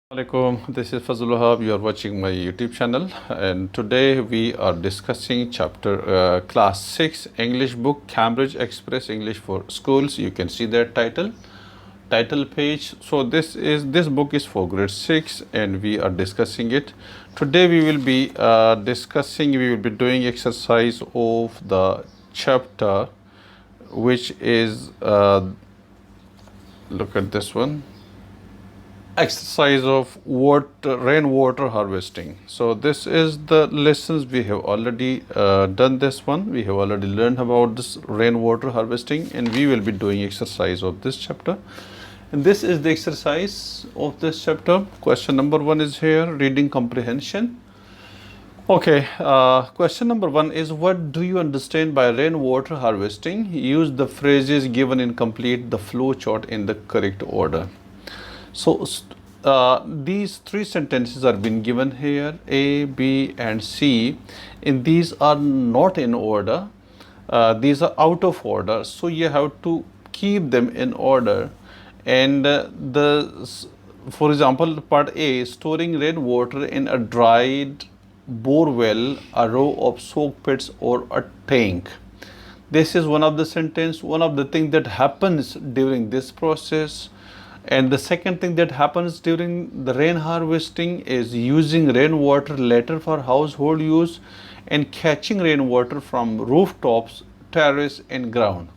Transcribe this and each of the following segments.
Alaikum, this is Fazul Wahab. You are watching my YouTube channel, and today we are discussing chapter class 6 English book Cambridge Express English for Schools. You can see that title page. So this book is for grade 6 and we are discussing it. Today we will be doing exercise of the chapter, which is look at this one, exercise of rainwater harvesting. So this is the lessons we have already done. This one we have already learned about this rainwater harvesting, and we will be doing exercise of this chapter. And this is the exercise of this chapter. Question number 1 is here, reading comprehension. Okay, question number 1 is, what do you understand by rainwater harvesting? Use the phrases given and complete the flow chart in the correct order. So these three sentences are being given here, A, B and C, and these are not in order. These are out of order, so you have to keep them in order. And for example, part A, storing rainwater in a dried bore well, a row of soak pits or a tank. This is one of the sentence, one of the things that happens during this process. And the second thing that happens during the rain harvesting is using rainwater later for household use and catching rainwater from rooftops, terrace and ground.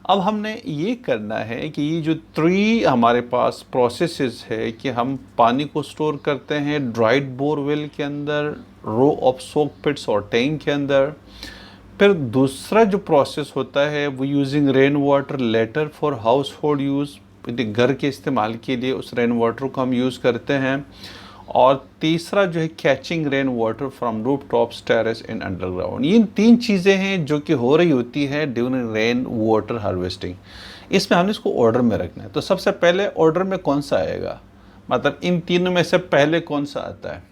अब हमने ये करना है कि ये जो 3 हमारे पास processes है कि हम पानी को स्टोर करते हैं ड्राइड बोरवेल के अंदर, रो ऑफ सोक पिट्स और टैंक के अंदर। फिर दूसरा जो प्रोसेस होता है वो using rain water later for household use, घर के इस्तेमाल के लिए उस रेन वाटर को हम यूज़ करते हैं। और तीसरा जो है catching rain water from roof tops, terrace and underground. ये 3 चीज़ें हैं जो कि हो रही होती है ड्यूरिंग रेन वाटर हार्वेस्टिंग। इसमें हमने इसको ऑर्डर में रखना है। तो सबसे पहले ऑर्डर में कौन सा आएगा, मतलब इन तीनों में से पहले कौन सा आता है?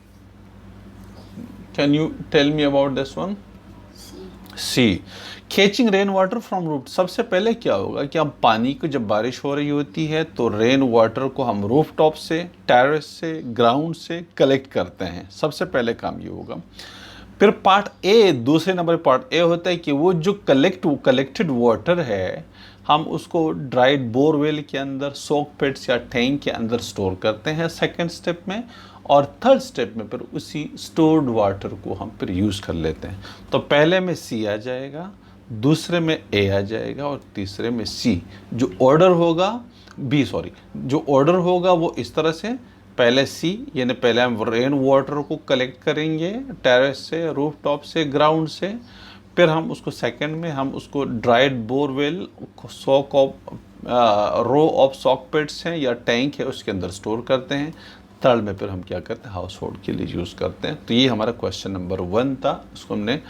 Can you tell me about this one? C, catching rain water from roof. सबसे पहले क्या होगा कि हम पानी को, जब बारिश हो रही होती है तो रेन वाटर को हम रूफ टॉप से, टेरेस से, ग्राउंड से कलेक्ट करते हैं। सबसे पहले काम ये होगा। फिर पार्ट ए, दूसरे नंबर पार्ट ए होता है कि वो जो कलेक्टेड वाटर है हम उसको ड्राइड बोरवेल के अंदर, सोक पिट्स या टैंक के अंदर स्टोर करते हैं सेकंड स्टेप में। और थर्ड स्टेप में फिर उसी स्टोर्ड वाटर को हम फिर यूज़ कर लेते हैं। तो पहले में सी आ जाएगा, दूसरे में ए आ जाएगा और तीसरे में सी। जो ऑर्डर होगा जो ऑर्डर होगा वो इस तरह से, पहले सी यानी पहले हम रेन वाटर को कलेक्ट करेंगे टेरेस से, रूफ टॉप से, ग्राउंड से। फिर हम उसको सेकंड में हम उसको dried borewell, row of soak pits हैं या टैंक है उसके अंदर स्टोर करते हैं। थर्ड में फिर हम क्या करते हैं, हाउस होल्ड के लिए यूज़ करते हैं। तो ये हमारा क्वेश्चन नंबर 1 था। उसको हमने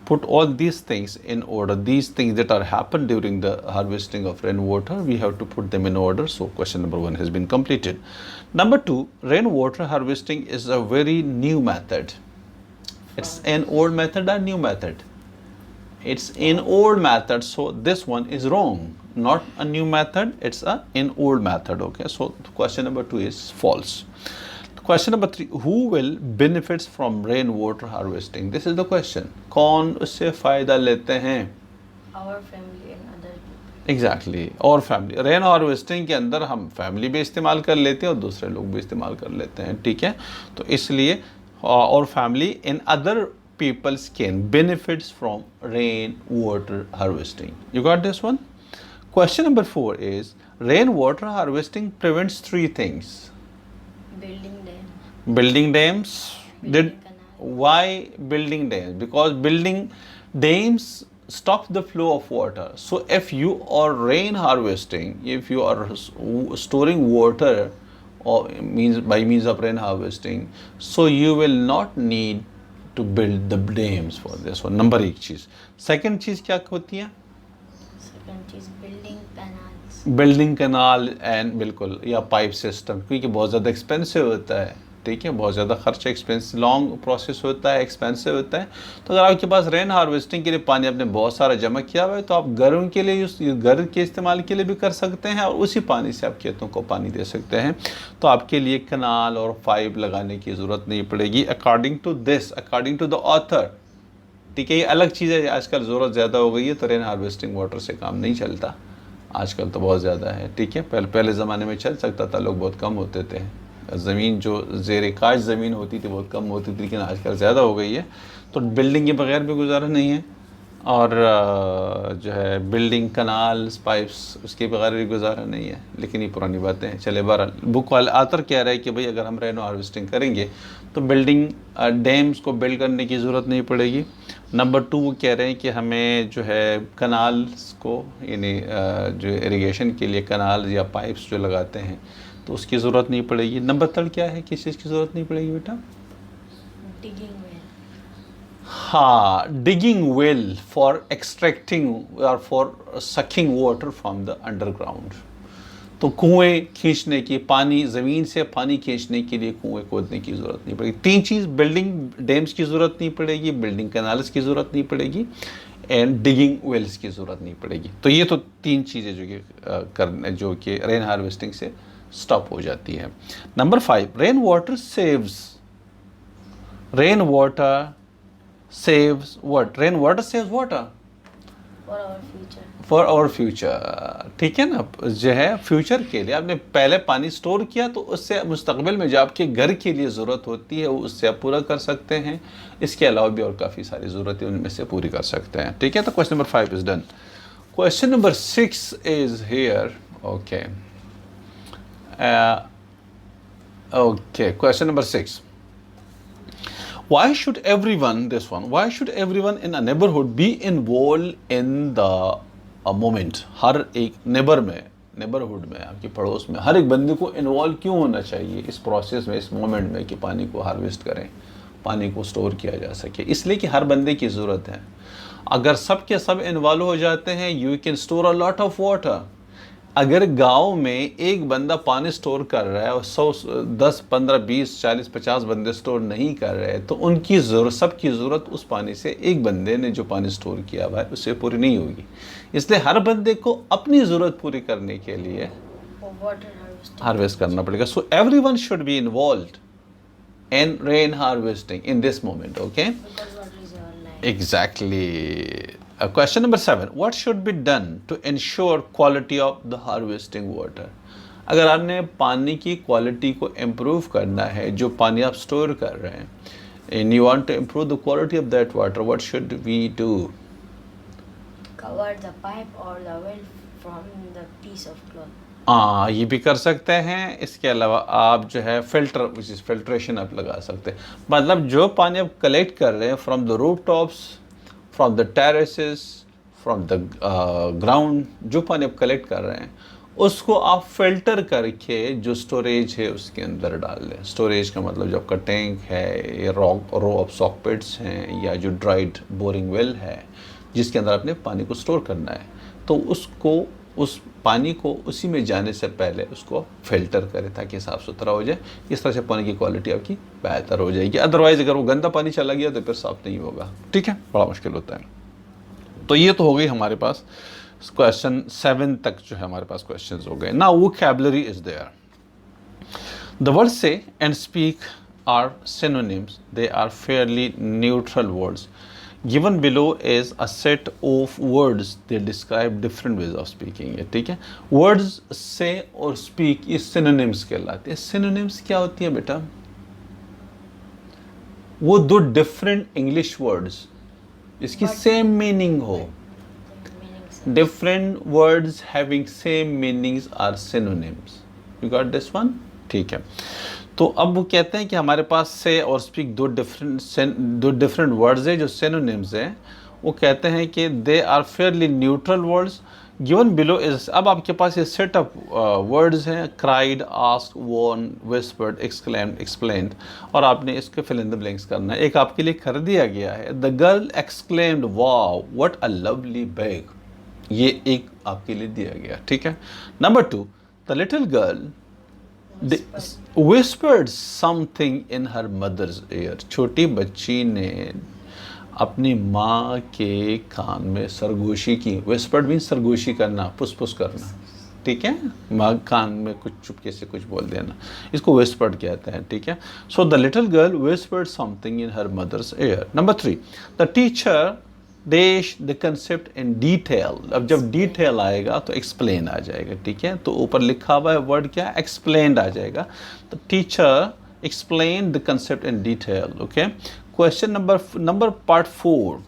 put all these things in order, these things that are happened during the harvesting of rainwater, we have to put them in order. So question number 1 has been completed. Number 2, rainwater harvesting is a very new method. It's an old method or new method? It's an old method, so this one is wrong. Not a new method, it's an old method. Okay, so question number 2 is false. Question number 3, who will benefits from rainwater harvesting? This is the question. कौन उससे फ़ायदा लेते हैं? Our family and other people. Exactly, और family. Rain harvesting के अंदर हम family भी इस्तेमाल कर लेते हैं और दूसरे लोग भी इस्तेमाल कर लेते हैं, ठीक है? तो इसलिए और family and other peoples can benefits from rain water harvesting. You got this one? Question number 4 is, rain water harvesting prevents 3 things. Building dams. Why building dams? Because building dams stop the flow of water. So if you are rain harvesting, if you are storing water or by means of rain harvesting, so you will not need to build the dams for this one. Number 1 चीज़। Second चीज़ क्या होती है? Second चीज़ building canal and बिल्कुल, या pipe system, क्योंकि बहुत ज़्यादा एक्सपेंसिव होता है, ठीक है, बहुत ज़्यादा खर्चा, एक्सपेंसिव, लॉन्ग प्रोसेस होता है, एक्सपेंसिव होता है। तो अगर आपके पास रेन हार्वेस्टिंग के लिए पानी आपने बहुत सारा जमा किया हुआ है तो आप घरों के लिए, घर के इस्तेमाल के लिए भी कर सकते हैं और उसी पानी से आप खेतों को पानी दे सकते हैं। तो आपके लिए कनाल और पाइप लगाने की ज़रूरत नहीं पड़ेगी, according to this, according to the author. ठीक है, ये अलग चीज़ है, आजकल ज़रूरत ज़्यादा हो गई है तो रेन हार्वेस्टिंग वाटर से काम नहीं चलता, आजकल तो बहुत ज़्यादा है। ठीक है, पहले ज़माने में चल सकता था, लोग बहुत कम होते थे, ज़मीन जो ज़ेर काश ज़मीन होती थी बहुत कम होती थी, लेकिन आजकल ज़्यादा हो गई है। तो बिल्डिंग के बगैर भी गुजारा नहीं है, और जो है बिल्डिंग, कनाल्स, पाइप्स, उसके बगैर भी गुजारा नहीं है। लेकिन ये पुरानी बातें हैं। चले, बहरहाल बुक वाले आतर कह रहा है कि भाई अगर हम रेनो हार्वेस्टिंग करेंगे तो बिल्डिंग, डैम्स को बिल्ड करने की ज़रूरत नहीं पड़ेगी। नंबर 2 वो कह रहे हैं कि हमें जो है कनाल्स को, यानी जो इरिगेशन के लिए कनाल या पाइप्स जो लगाते हैं तो उसकी ज़रूरत नहीं पड़ेगी। नंबर 3 क्या है, किस चीज़ की ज़रूरत नहीं पड़ेगी बेटा? Digging well. हाँ, डिगिंग वेल फॉर एक्सट्रैक्टिंग और for sucking water from the underground. तो कुएं खींचने की, पानी ज़मीन से पानी खींचने के लिए कुएं खोदने की ज़रूरत नहीं पड़ेगी। 3 चीज़, बिल्डिंग डैम्स की ज़रूरत नहीं पड़ेगी, बिल्डिंग कैनाल्स की ज़रूरत नहीं पड़ेगी, एंड डिगिंग वेल्स की ज़रूरत नहीं पड़ेगी। तो ये तो 3 चीज़ें जो कि करने, जो कि रेन हार्वेस्टिंग से स्टॉप हो जाती है। Number 5, rain water saves, rain water saves what? Rain water saves water For our future. for our future। ठीक है ना, जो है फ्यूचर के लिए आपने पहले पानी स्टोर किया तो उससे मुस्तकबिल में जो आपके घर के लिए ज़रूरत होती है वो उससे आप पूरा कर सकते हैं। इसके अलावा भी और काफ़ी सारी ज़रूरतें उनमें से पूरी कर सकते हैं। ठीक है, तो question number 5 is done. Question number 6 is here. Okay okay, question number 6, why should everyone, this one, why should everyone in a neighborhood be involved in the moment? हर एक नेबर में, नेबरहुड में, आपकी पड़ोस में हर एक बंदे को इन्वॉल्व क्यों होना चाहिए इस प्रोसेस में, इस मोमेंट में, कि पानी को हार्वेस्ट करें, पानी को स्टोर किया जा सके? इसलिए कि हर बंदे की ज़रूरत है। अगर सब के सब इन्वॉल्व हो जाते हैं, you can store a lot of water. अगर गांव में एक बंदा पानी स्टोर कर रहा है और 100, 10, 15, 20, 40, 50 बंदे स्टोर नहीं कर रहे तो उनकी ज़रूरत, सबकी ज़रूरत उस पानी से, एक बंदे ने जो पानी स्टोर किया हुआ है उससे पूरी नहीं होगी। इसलिए हर बंदे को अपनी ज़रूरत पूरी करने के लिए For water harvesting. हार्वेस्ट करना पड़ेगा। So everyone should be involved in rain harvesting in this moment. Okay, Because water is our life. exactly. Question number 7, what should be done to ensure quality of the harvesting water? अगर आपने पानी की quality को improve करना है, जो पानी आप स्टोर कर रहे हैं, and you want to improve the quality of that water, what should we do? Cover the pipe or the well from the piece of cloth. हाँ, ये भी कर सकते हैं। इसके अलावा आप जो है फिल्टर, फिल्ट्रेशन आप लगा सकते हैं। मतलब जो पानी आप कलेक्ट कर रहे हैं from the roof tops, from the terraces, from the ground, जो पानी आप कलेक्ट कर रहे हैं उसको आप फिल्टर करके जो स्टोरेज है उसके अंदर डाल दें। स्टोरेज का मतलब जो आपका टैंक है, या रो ऑफ सॉकपिट्स हैं, या जो ड्राइड बोरिंग वेल है जिसके अंदर आपने पानी को स्टोर करना है, तो उसको, उस पानी को उसी में जाने से पहले उसको फिल्टर करें ताकि साफ़ सुथरा हो जाए। इस तरह से पानी की क्वालिटी आपकी बेहतर हो जाएगी। अदरवाइज़ अगर वो गंदा पानी चला गया तो फिर साफ़ नहीं होगा। ठीक है, बड़ा मुश्किल होता है। तो ये तो हो गई हमारे पास क्वेश्चन 7 तक जो है हमारे पास क्वेश्चंस हो गए। Now vocabulary is there. The word say and speak are synonyms, they are fairly neutral words. Given below is a set of words they describe different ways of speaking है। ठीक है, words से और speak ये synonyms कहलाते हैं। synonyms क्या होती है बेटा? वो दो different English words इसकी same meaning हो, different words having same meanings are synonyms। You got this one? ठीक है, तो अब वो कहते हैं कि हमारे पास से और स्पीक दो डिफरेंट वर्ड्स है जो सिनोनिम्स हैं। वो कहते हैं कि they are fairly neutral words. Given below is, अब आपके पास ये सेट ऑफ वर्ड्स हैं, cried, ask, warn, whispered, exclaimed, explained, और आपने इसके फिल इन द ब्लैंक्स करना है। एक आपके लिए कर दिया गया है, the girl exclaimed wow what a lovely bag, ये एक आपके लिए दिया गया। ठीक है, number 2, the little girl whispered something in her mother's ear. छोटी बच्ची ने अपनी माँ के कान में सरगोशी की. whispered means सरगोशी करना, फुसफुस करना, ठीक है, माँ कान में कुछ चुपके से कुछ बोल देना, इसको whispered कहते हैं, ठीक है. So the little girl whispered something in her mother's ear. Number 3, the teacher dash the concept in detail. अब जब detail आएगा तो explain आ जाएगा, ठीक है. तो ऊपर लिखा हुआ है word क्या, explained आ जाएगा. The teacher explained the concept in detail. Okay. Question number part 4.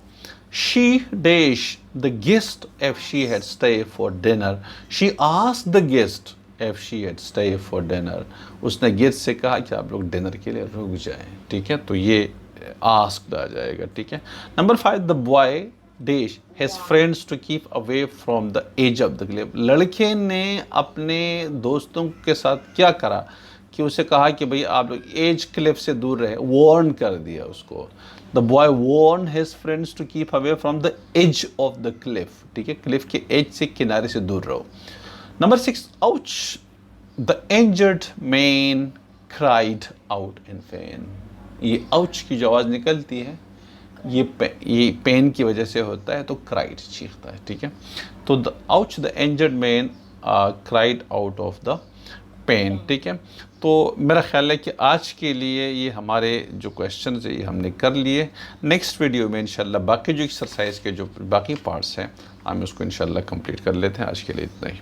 She dash the guest if she had stay for dinner. She asked the guest if she had stay for dinner. उसने guest से कहा कि आप लोग dinner के लिए रुक जाएं, ठीक है. तो ये asked आ जाएगा, ठीक है. Number 5, the boy dash his friends to keep away from the edge of the cliff. लड़के ने अपने दोस्तों के साथ क्या करा कि उसे कहा कि भाई आप लोग एज क्लिफ से दूर रहे, वार्न कर दिया उसको. The boy warn his friends to keep away from the edge of the cliff, ठीक है, क्लिफ के एज से, किनारे से दूर रहो. Number 6, ouch the injured man cried out in pen. ये आउच की जो आवाज़ निकलती है ये पेन की वजह से होता है, तो क्राइड चीखता है, ठीक है. तो the ouch the injured man cried out of the pain, ठीक है. तो मेरा ख्याल है कि आज के लिए ये हमारे जो क्वेश्चन है ये हमने कर लिए. नेक्स्ट वीडियो में इंशाल्लाह बाकी जो एक्सरसाइज के जो बाकी पार्ट्स हैं हम उसको इंशाल्लाह कंप्लीट कर लेते हैं. आज के लिए इतना ही.